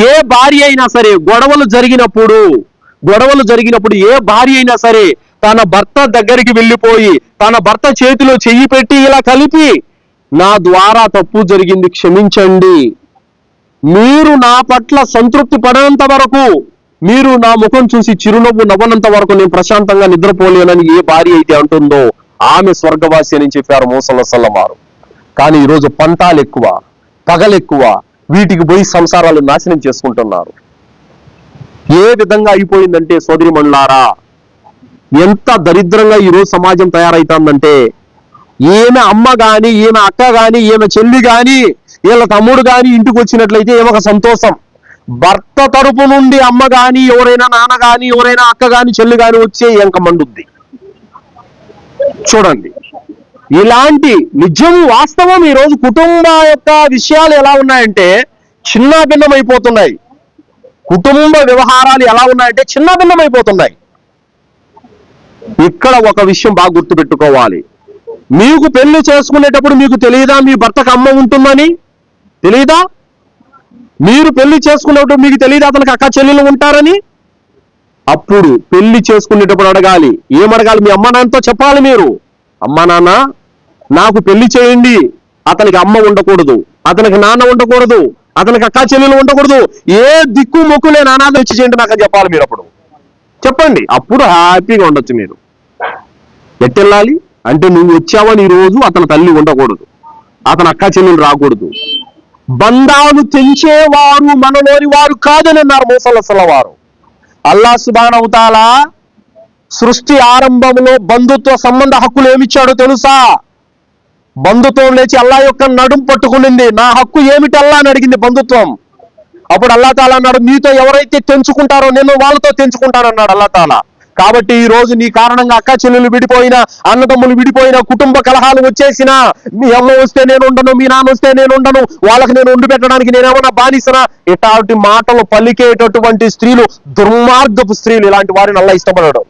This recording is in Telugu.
ఏ భార్య అయినా సరే గొడవలు జరిగినప్పుడు ఏ భార్య అయినా సరే తన భర్త దగ్గరికి వెళ్ళిపోయి తన భర్త చేతిలో చెయ్యి పెట్టి ఇలా కలిపి, నా ద్వారా తప్పు జరిగింది, క్షమించండి, మీరు నా పట్ల సంతృప్తి పడనంత వరకు, మీరు నా ముఖం చూసి చిరునవ్వు నవ్వనంత వరకు నేను ప్రశాంతంగా నిద్రపోలేనని ఏ భార్య అయితే అంటుందో ఆమె స్వర్గవాసి అని చెప్పారు మోసల్లల్లాహు వారు. కానీ ఈరోజు పంతాలు ఎక్కువ, పగలెక్కువ, వీటికి పోయి సంసారాలు నాశనం చేసుకుంటున్నారు. ఏ విధంగా అయిపోయిందంటే సోదరిమణులారా, ఎంత దరిద్రంగా ఈరోజు సమాజం తయారైతుందంటే, ఈమె అమ్మ గాని, ఈమె అక్క గాని, ఈమె చెల్లి గాని, వీళ్ళ తమ్ముడు గాని ఇంటికి వచ్చినట్లయితే ఏమొక సంతోషం. భర్త తరపు నుండి అమ్మ గాని, ఎవరైనా నాన్న గాని, ఎవరైనా అక్క గాని, చెల్లి గాని వచ్చే ఎంక మండుద్ది. చూడండి, ఇలాంటి నిజము వాస్తవం. ఈరోజు కుటుంబ యొక్క విషయాలు ఎలా ఉన్నాయంటే చిన్న భిన్నమైపోతున్నాయి. కుటుంబ వ్యవహారాలు ఎలా ఉన్నాయంటే చిన్న భిన్నమైపోతున్నాయి. ఇక్కడ ఒక విషయం బాగా గుర్తుపెట్టుకోవాలి. మీకు పెళ్లి చేసుకునేటప్పుడు మీకు తెలియదా మీ భర్తకు అమ్మ ఉంటుందని? తెలియదా? మీరు పెళ్లి చేసుకునేటప్పుడు మీకు తెలియదా అతనికి అక్క చెల్లెలు ఉంటారని? అప్పుడు పెళ్లి చేసుకునేటప్పుడు అడగాలి. ఏమడగాలి? మీ అమ్మ నాన్నతో చెప్పాలి. మీరు, అమ్మ నాన్న నాకు పెళ్లి చేయండి, అతనికి అమ్మ ఉండకూడదు, అతనికి నాన్న ఉండకూడదు, అతనికి అక్క చెల్లెలు ఉండకూడదు, ఏ దిక్కు మొక్కు లేని అనాథ వచ్చి చేయండి నాకు అని చెప్పాలి. మీరు అప్పుడు చెప్పండి, అప్పుడు హ్యాపీగా ఉండొచ్చు. మీరు ఎట్టెళ్ళాలి అంటే, నువ్వు వచ్చావని ఈ రోజు అతని తల్లి ఉండకూడదు, అతని అక్క చెల్లెలు రాకూడదు. బంధాలు తెంచేవారు మనలోని వారు కాదని అన్నారు మోసల్లల్లాహు వారు. అల్లాహ్ సుబ్హానహు వ తఆలా సృష్టి ఆరంభంలో బంధుత్వ సంబంధ హక్కులు ఏమిచ్చాడో తెలుసా? బంధుత్వం లేచి అల్లాహ్ యొక్క నడుం పట్టుకునింది. నా హక్కు ఏమిటి అల్లా అని అడిగింది బంధుత్వం. అప్పుడు అల్లాహ్ తాలా అన్నాడు, మీతో ఎవరైతే తెంచుకుంటారో నేను వాళ్ళతో తెంచుకుంటానన్నాడు అల్లాహ్ తాలా. కాబట్టి ఈ రోజు నీ కారణంగా అక్క చెల్లెలు విడిపోయినా, అన్నదమ్ములు విడిపోయినా, కుటుంబ కలహాలు వచ్చేసినా, మీ అమ్మ వస్తే నేను ఉండను, మీ నాన్న వస్తే నేను ఉండను, వాళ్ళకి నేను ఉండి పెట్టడానికి నేనేమన్నా బానిసనా, ఇట్లాంటి మాటలు పలికేటటువంటి స్త్రీలు దుర్మార్గపు స్త్రీలు, ఇలాంటి వారిని అల్లాహ్ ఇష్టపడడు.